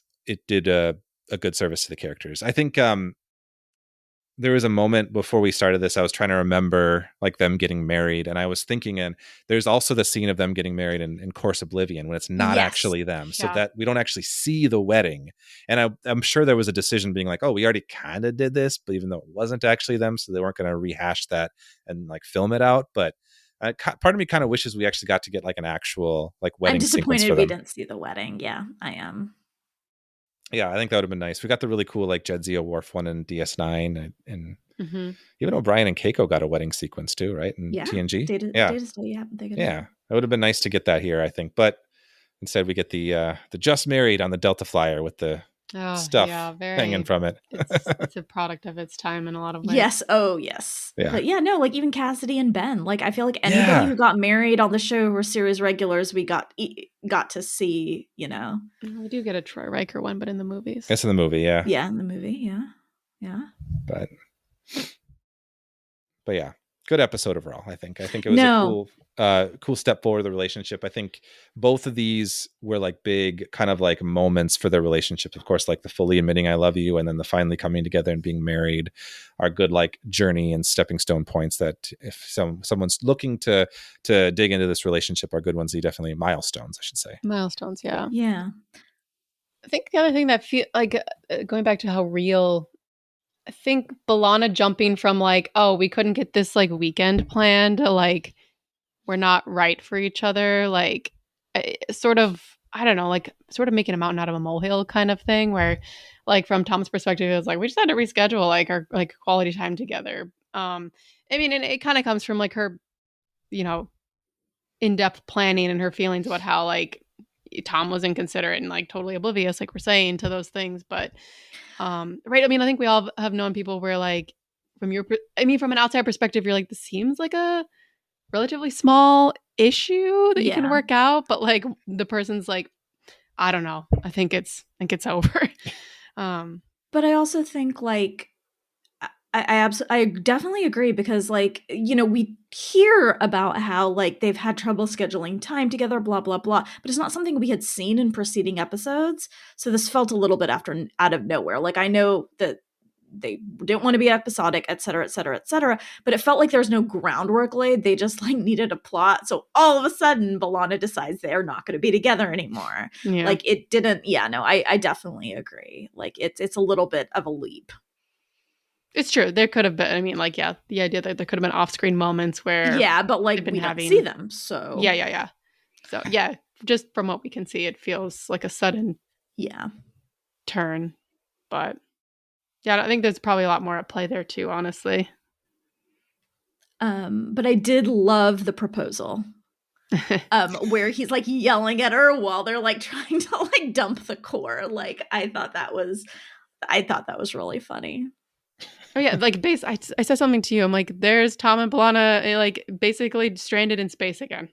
did a good service to the characters. I think there was a moment before we started this, I was trying to remember like them getting married, and I was thinking, and there's also the scene of them getting married in Course Oblivion when it's not Yes. actually them, so Yeah. that we don't actually see the wedding. And I'm sure there was a decision being like, oh, we already kind of did this, but even though it wasn't actually them, so they weren't going to rehash that and like film it out. But part of me kind of wishes we actually got to get like an actual like wedding I'm sequence disappointed for we them. didn't see the wedding. Yeah, I am. Yeah, I think that would have been nice. We got the really cool like Jedzia Worf one in DS9, and Mm-hmm. even O'Brien and Keiko got a wedding sequence too, right? In Yeah. TNG. Data Stay, yeah. They got Yeah. It would have been nice to get that here, I think. But instead we get the just married on the Delta Flyer with the stuff hanging from it. It's a product of its time in a lot of ways. Yes. Oh, yes. Yeah. But yeah, no, like even Cassidy and Ben. Like I feel like anybody who got married on the show who were series regulars, we got to see, you know. We do get a Troy Riker one, but in the movies. It's in the movie, yeah. Yeah, in the movie, yeah. Yeah. But yeah, good episode overall, I think. I think it was a cool step forward, the relationship. I think both of these were like big kind of like moments for their relationship. Of course, like the fully admitting I love you and then the finally coming together and being married are good like journey and stepping stone points that if someone's looking to dig into this relationship are good ones. Definitely milestones, I should say. Milestones, yeah. Yeah. I think the other thing that feel like going back to how real, I think B'Elanna jumping from like, oh, we couldn't get this like weekend planned to like, we're not right for each other. Like sort of, I don't know, like sort of making a mountain out of a molehill kind of thing where like from Tom's perspective, it was like, we just had to reschedule like our like quality time together. I mean, and it kind of comes from like her, you know, in-depth planning and her feelings about how like Tom was inconsiderate and like totally oblivious, like we're saying, to those things. But right, I mean, I think we all have known people where like from an outside perspective, you're like, this seems like a relatively small issue that you can work out, but like the person's like, I don't know, I think it's over. But I also think like I definitely agree because like, you know, we hear about how like they've had trouble scheduling time together, blah, blah, blah, but it's not something we had seen in preceding episodes. So this felt a little bit out of nowhere. Like I know that they didn't want to be episodic, et cetera, et cetera, et cetera, but it felt like there was no groundwork laid. They just like needed a plot. So all of a sudden B'Elanna decides they're not going to be together anymore. Yeah. Like it didn't. Yeah, no, I definitely agree. Like it's a little bit of a leap. It's true. There could have been, I mean, like, yeah, the idea that there could have been off-screen moments where... Yeah, but like we don't see them, so... Yeah. So, yeah, just from what we can see, it feels like a sudden turn. But, yeah, I think there's probably a lot more at play there, too, honestly. But I did love the proposal. Where he's, like, yelling at her while they're, like, trying to, like, dump the core. Like, I thought that was really funny. Oh yeah, like I said something to you. I'm like, there's Tom and B'Elanna like basically stranded in space again.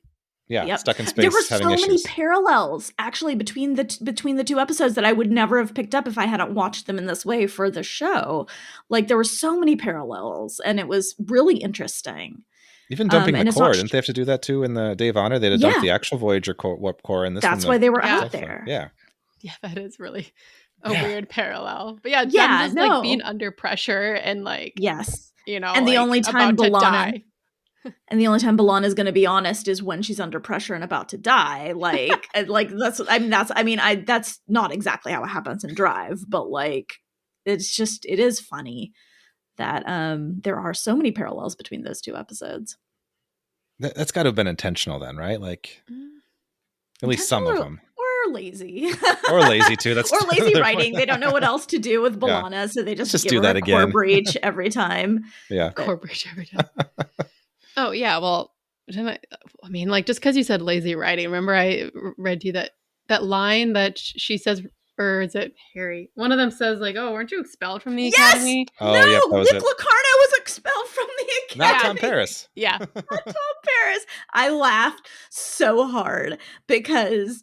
Yeah, stuck in space. There were so issues. many parallels actually between the two episodes that I would never have picked up if I hadn't watched them in this way for the show. Like there were so many parallels, and it was really interesting. Even dumping the core, didn't they have to do that too in the Day of Honor? They had to dump the actual Voyager warp core, and this. That's why they were out there. Yeah, that is really a weird parallel. But them just like being under pressure and like you know, and the like, only time B'Elanna is going to be honest is when she's under pressure and about to die. Like like that's not exactly how it happens in Drive, but like it is funny that there are so many parallels between those two episodes. That's got to have been intentional then, right? Like at least some of them. Or lazy. Or lazy too. That's or lazy writing. They don't know what else to do with B'Elanna, so they just give do her that a again. core breach every time. Yeah. Core breach every time. Oh yeah, well, I mean, like just because you said lazy writing, remember I read to you that line that she says, or is it Harry? One of them says like, "Oh, weren't you expelled from the academy?" Oh, no, yeah, Nick Locarno was expelled from the academy. Not Tom Paris. Yeah. Not Tom Paris. I laughed so hard because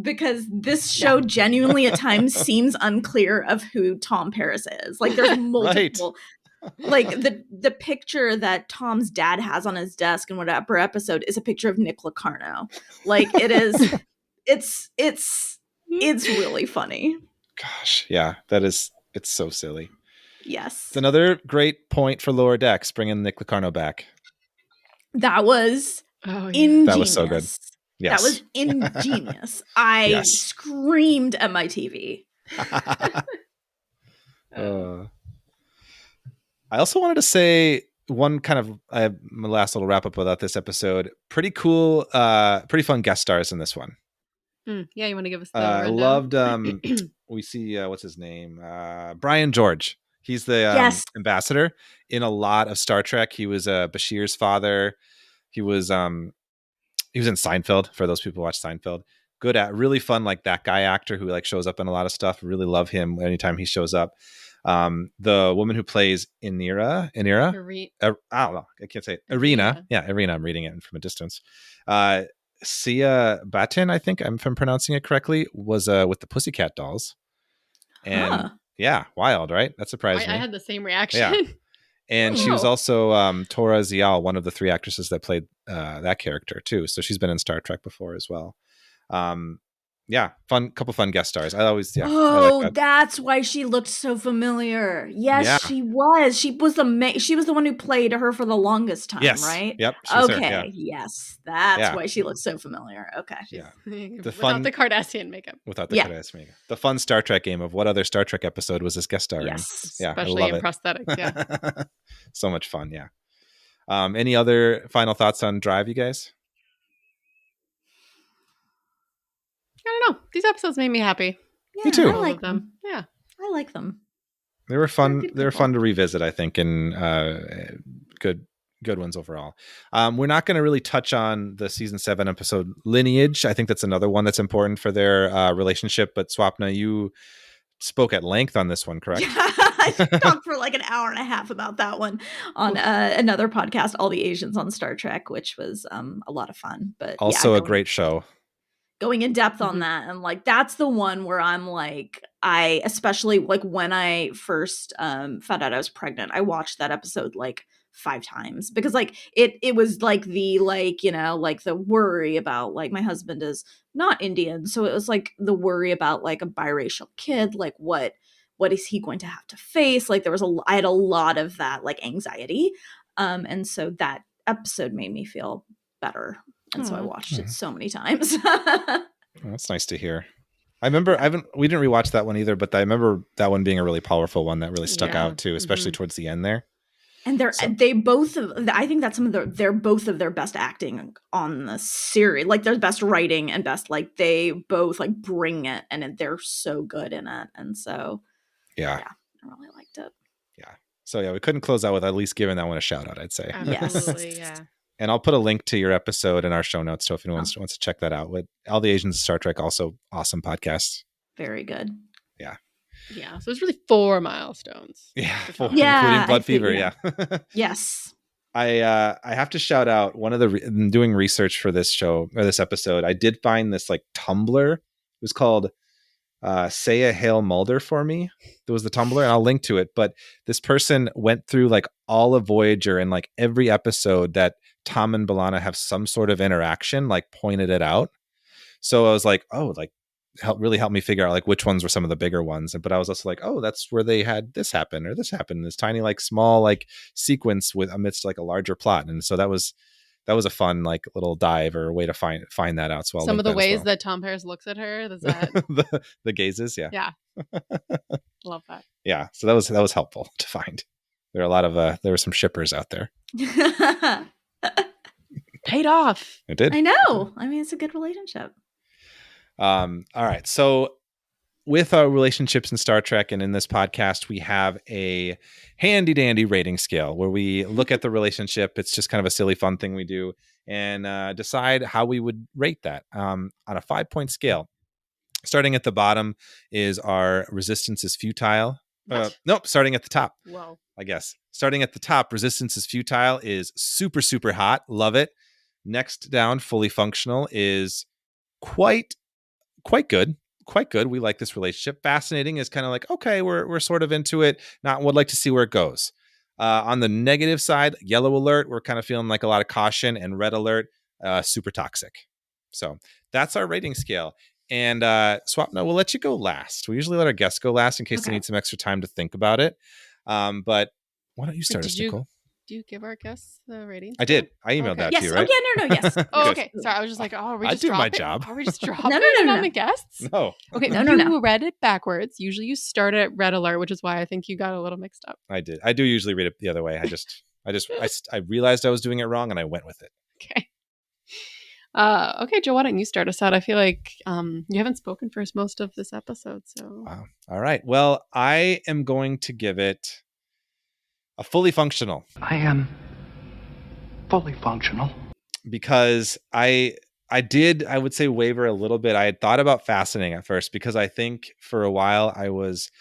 because this show genuinely at times seems unclear of who Tom Paris is. Like there's multiple like the picture that Tom's dad has on his desk in whatever episode is a picture of Nick Locarno. Like it is it's really funny. Gosh, yeah, it's so silly. Yes. It's another great point for Lower Decks, bringing Nick Locarno back. That was ingenious. That was so good. Yes. That was ingenious. I screamed at my TV. I also wanted to say one kind of my last little wrap up about this episode. Pretty cool, pretty fun guest stars in this one. Yeah, you want to give us the I rundown? loved we see what's his name? Brian George. He's the ambassador in a lot of Star Trek. He was Bashir's father. He was in Seinfeld, for those people who watch Seinfeld. Good at really fun, like that guy actor who like shows up in a lot of stuff. Really love him anytime he shows up. The woman who plays Inira, I don't know, I can't say it. Irina. Yeah, Irina. I'm reading it from a distance. Sia Batin, I think if I'm pronouncing it correctly, was with the Pussycat Dolls. And yeah, wild, right? That surprised me. I had the same reaction. Yeah. And she was also TORRES, one of the 3 actresses that played that character too. So she's been in Star Trek before as well. Couple fun guest stars. I always I like that. That's why she looked so familiar. Yes, she was. She was the one who played her for the longest time, right? Yep. Okay. Yes, that's why she looked so familiar. Okay. Yeah. Without the Kardashian makeup. Kardashian makeup. The fun Star Trek game of what other Star Trek episode was this guest star in? Yes. Yeah, especially in prosthetics. Yeah. So much fun. Yeah. Any other final thoughts on Drive, you guys? I don't know. These episodes made me happy. Yeah, me too. I like them. Yeah, I like them. They were fun. They were fun to revisit, I think, and good ones overall. We're not going to really touch on the season 7 episode Lineage. I think that's another one that's important for their relationship. But Swapna, you spoke at length on this one, correct? I talked for like an hour and a half about that one on another podcast, All the Asians on Star Trek, which was a lot of fun. But also a great show. Going in depth on that, and like that's the one where I'm like, I especially like when I first found out I was pregnant, I watched that episode like 5 times because like it was like the like, you know, like the worry about like my husband is not Indian, so it was like the worry about like a biracial kid, like what is he going to have to face? Like I had a lot of that like anxiety, and so that episode made me feel better. And so I watched it so many times. That's nice to hear. I remember we didn't rewatch that one either, but I remember that one being a really powerful one that really stuck out too, especially towards the end there. And they both, I think that's they're both of their best acting on the series, like their best writing and best, like they both like bring it and they're so good in it. And so, I really liked it. Yeah. So we couldn't close out with at least giving that one a shout out, I'd say. Absolutely. Yeah. And I'll put a link to your episode in our show notes. So if anyone wants to check that out, with All the Asians Star Trek, also awesome podcast. Very good. Yeah. Yeah. So it's really 4 milestones. Yeah. Including Blood Fever. Yeah. Yes. I have to shout out one of doing research for this show or this episode. I did find this like Tumblr. It was called Say a Hail Mulder for Me. There was the Tumblr, and I'll link to it. But this person went through like all of Voyager and like every episode that Tom and B'Elanna have some sort of interaction, like pointed it out. So I was like, oh, like really helped me figure out like which ones were some of the bigger ones. But I was also like, oh, that's where they had this happen or this happened. This tiny like small like sequence with amidst like a larger plot. And so that was a fun like little dive or way to find that out. So I'll some of the ways that that Tom Paris looks at her. Is that the gazes? Yeah. Yeah. Love that. Yeah. So that was helpful to find. There are a lot of there were some shippers out there. Paid off. It did. I know. I mean, it's a good relationship. All right. So with our relationships in Star Trek and in this podcast, we have a handy dandy rating scale where we look at the relationship. It's just kind of a silly, fun thing we do and decide how we would rate that on a 5-point scale. Starting at the bottom is our resistance is futile. Nope. Starting at the top. Whoa. I guess. Starting at the top, resistance is futile is super, super hot. Love it. Next down, fully functional is quite quite good. Quite good. We like this relationship. Fascinating is kind of like, okay, we're sort of into it. Not would like to see where it goes. On the negative side, yellow alert, we're kind of feeling like a lot of caution, and red alert, super toxic. So that's our rating scale. And Swapna, we'll let you go last. We usually let our guests go last in case they need some extra time to think about it. But why don't you start us, Nicole? Do you give our guests the ratings? I did. I emailed that to you, right? Oh, yeah, no, yes. Oh, okay. Sorry, I was just like, are we I just do my dropping? job. Are we just dropping No, it on no. the guests? No. Okay, No. you read it backwards. Usually you start at red alert, which is why I think you got a little mixed up. I did. I do usually read it the other way. I realized I was doing it wrong and I went with it. Okay. Okay, Joe, why don't you start us out? I feel like you haven't spoken for most of this episode, so. Wow. All right. Well, I am going to give it a fully functional. I am fully functional. Because I would say waver a little bit. I had thought about fascinating at first because I think for a while I was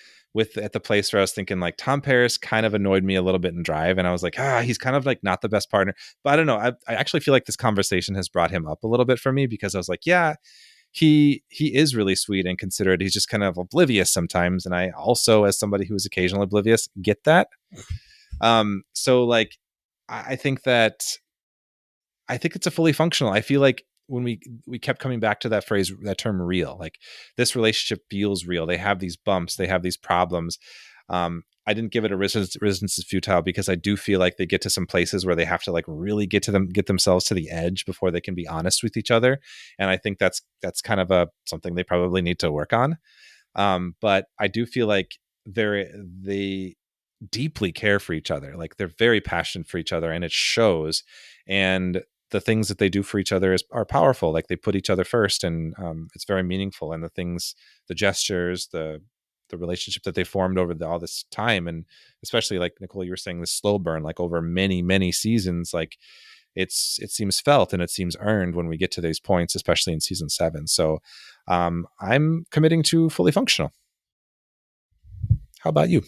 at the place where I was thinking like Tom Paris kind of annoyed me a little bit in Drive, and I was like, he's kind of like not the best partner. But I don't know. I actually feel like this conversation has brought him up a little bit for me because I was like, yeah, he is really sweet and considerate. He's just kind of oblivious sometimes, and I also, as somebody who is occasionally oblivious, get that. So like, I think it's a fully functional. I feel like when we kept coming back to that phrase, that term real, like this relationship feels real. They have these bumps, they have these problems. I didn't give it a resistance is futile because I do feel like they get to some places where they have to like really get themselves to the edge before they can be honest with each other. And I think that's kind of something they probably need to work on. But I do feel like they deeply care for each other. Like they're very passionate for each other, and it shows. And the things that they do for each other are powerful. Like they put each other first, and it's very meaningful. And the gestures, the relationship that they formed over all this time, and especially like Nicole, you were saying, the slow burn, like over many, many seasons, like it seems felt and it seems earned when we get to these points, especially in season 7. So I'm committing to fully functional. How about you?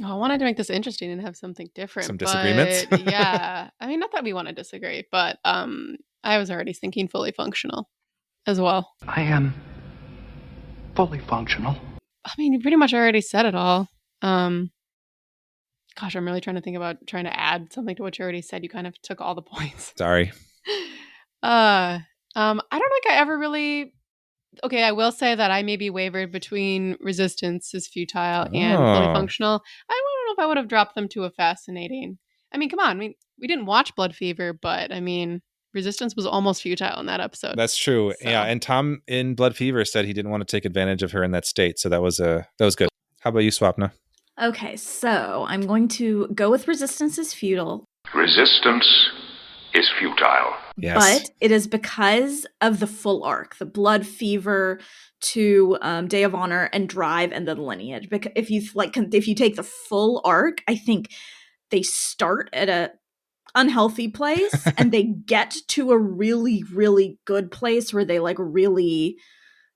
I wanted to make this interesting and have something different. Some disagreements? Yeah. I mean, not that we want to disagree, but I was already thinking fully functional as well. I am fully functional. I mean, you pretty much already said it all. Gosh, I'm really trying to think about trying to add something to what you already said. You kind of took all the points. Sorry. I don't think I ever really... Okay, I will say that I maybe wavered between resistance is futile and fully functional. I don't know if I would have dropped them to a fascinating. I mean, come on. I mean, we didn't watch Blood Fever, but I mean, resistance was almost futile in that episode. That's true. So. Yeah, and Tom in Blood Fever said he didn't want to take advantage of her in that state, so that was good. How about you, Swapna? Okay, so I'm going to go with resistance is futile. Resistance is futile. Yes. But it is because of the full arc, the Blood Fever to Day of Honor and Drive and then Lineage. Because if you take the full arc, I think they start at a unhealthy place and they get to a really, really good place where they like really,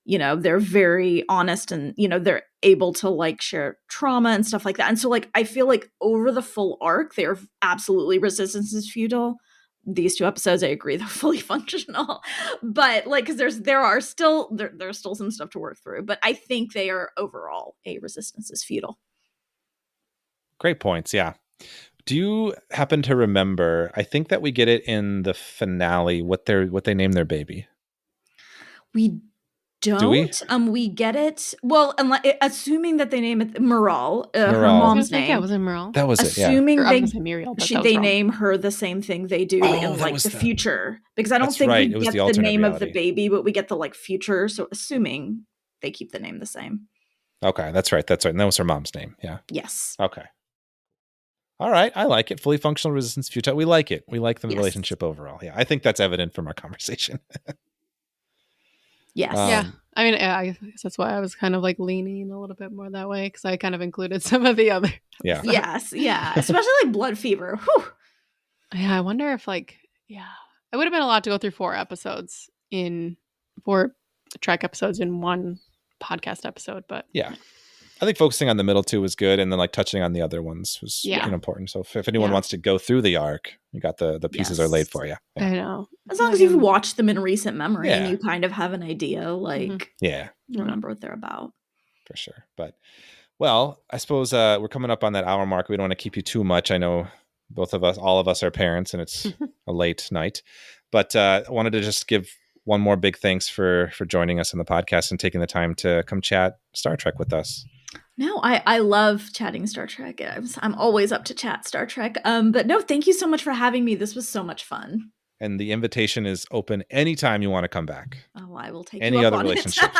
they're very honest and, they're able to like share trauma and stuff like that. And so like, I feel like over the full arc, they're absolutely resistance is futile. These 2 episodes, I agree, they're fully functional, but like, because there's still some stuff to work through, but I think they are overall a resistance is futile. Great points. Yeah. Do you happen to remember? I think that we get it in the finale. What they name their baby? We don't. Do we? We get it. Well, assuming that they name it Moral, her Moral. mom's name. Yeah, was it Merle? That was it. Yeah. Assuming I was gonna say Muriel, but that was they wrong. name her the same thing they do in like the future, because I don't That's think right. we It was get the the alternate name of reality. the baby, but we get the like future. So assuming they keep the name the same. Okay, that's right. And that was her mom's name. Yeah. Yes. Okay. All right. I like it. Fully functional resistance futile. We like it. We like the Yes. relationship overall. Yeah. I think that's evident from our conversation. Yes. Yeah. I mean, I guess that's why I was kind of like leaning a little bit more that way, because I kind of included some of the other. Yeah. Yes. Yeah. Especially like Blood Fever. Whew. Yeah. I wonder if it would have been a lot to go through 4 track episodes in one podcast episode, but Yeah. I think focusing on the middle 2 was good, and then like touching on the other ones was Yeah. important. So if anyone wants to go through the arc, You got the pieces are laid Yes. for you. I know. As long as you've watched them in recent memory and Yeah. you kind of have an idea, like, Yeah, remember what they're about. for sure. But well, I suppose we're coming up on that hour mark. We don't want to keep you too much. I know all of us are parents, and it's a late night. But I wanted to just give one more big thanks for joining us on the podcast and taking the time to come chat Star Trek with us. No, I love chatting Star Trek. I'm always up to chat Star Trek. But no, thank you so much for having me. This was so much fun. And the invitation is open anytime you want to come back. Oh, I will take Any you up other on relationships.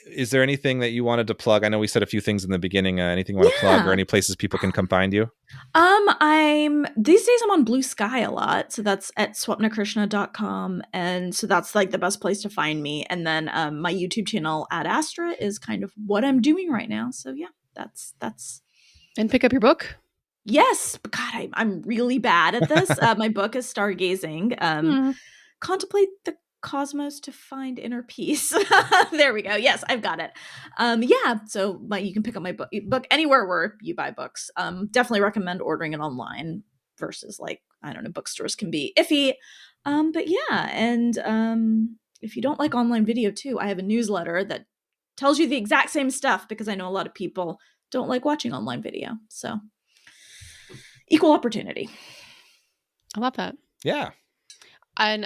Is there anything that you wanted to plug? I know we said a few things in the beginning. Anything you want to plug, or any places people can come find you? These days I'm on Blue Sky a lot. So that's at swapnakrishna.com. And so that's like the best place to find me. And then my YouTube channel Ad Astra is kind of what I'm doing right now. So yeah, that's And pick up your book. Yes, but God, I'm really bad at this. My book is Stargazing. Contemplate the cosmos to find inner peace. There we go. Yes, I've got it. Yeah, so you can pick up my book anywhere where you buy books. Definitely recommend ordering it online versus like, I don't know, bookstores can be iffy. But yeah, and if you don't like online video too, I have a newsletter that tells you the exact same stuff because I know a lot of people don't like watching online video. So equal opportunity. I love that. Yeah. And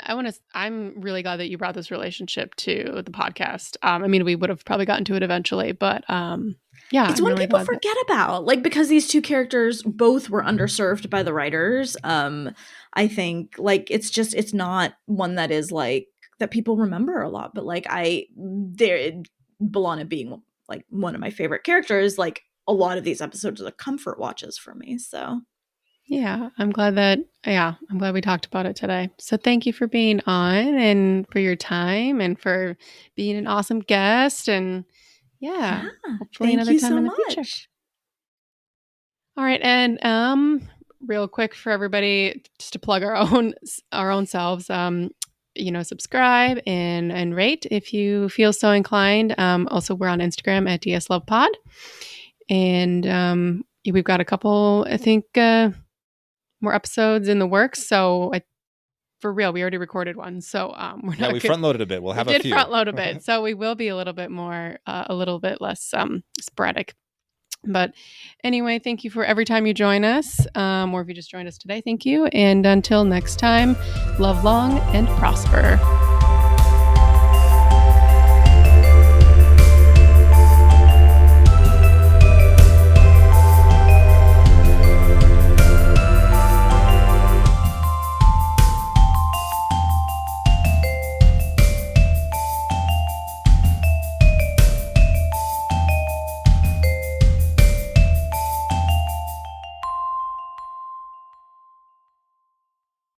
I'm really glad that you brought this relationship to the podcast. I mean, we would have probably gotten to it eventually, but yeah. It's one really people forget about, like, because these two characters both were underserved by the writers. I think like it's not one that is like that people remember a lot, but like B'Elanna being like one of my favorite characters, like a lot of these episodes are the comfort watches for me. So yeah, I'm glad we talked about it today. So thank you for being on and for your time and for being an awesome guest. And hopefully another time in the future. All right. And real quick for everybody, just to plug our own selves, subscribe and rate if you feel so inclined. Also, we're on Instagram at DSLovePod. And we've got a couple, I think, more episodes in the works. So for real, we already recorded one. So we front loaded a bit. We'll have a few. Did front load a bit. So we will be a little bit more, a little bit less sporadic. But anyway, thank you for every time you join us, or if you just joined us today, thank you. And until next time, love long and prosper.